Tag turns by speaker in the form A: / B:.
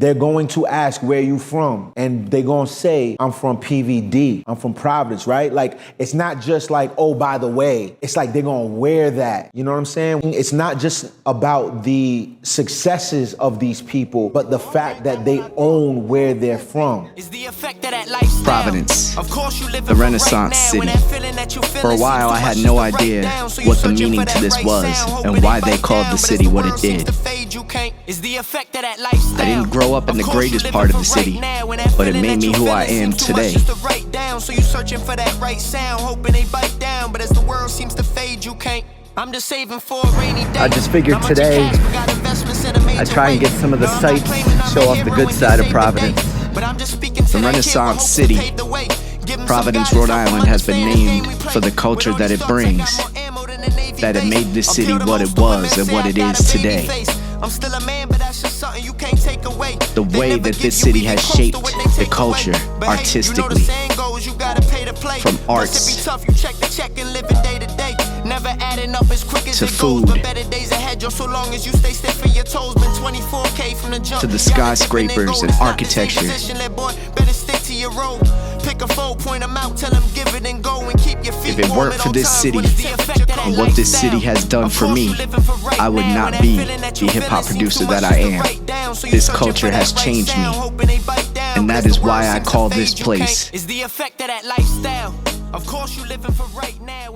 A: they're going to ask where you from, and they're gonna say, I'm from PVD, I'm from Providence, right? Like, it's not just like, oh, by the way, it's like they're gonna wear that, you know what I'm saying? It's not just about the successes of these people, but the fact that they own where they're from.
B: Providence, the Renaissance city. For a while, I had no idea what the meaning to this was and why they called the city what it did. I didn't grow up in the greatest part of the city, but it made me who I am today.
C: I just figured today I'd try and get some of the sights, show off the good side of Providence.
B: The Renaissance city, Providence, Rhode Island, has been named for the culture that it brings, that it made this city what it was and what it is today. The way that this city has shaped the culture artistically, from arts to food, to the skyscrapers and architecture. If it weren't for this city and what this city has done for me, I would not be the hip-hop producer that I am. This culture has changed me, and that is why I call this place.
D: Is the effect of that lifestyle. Of course you living for right now.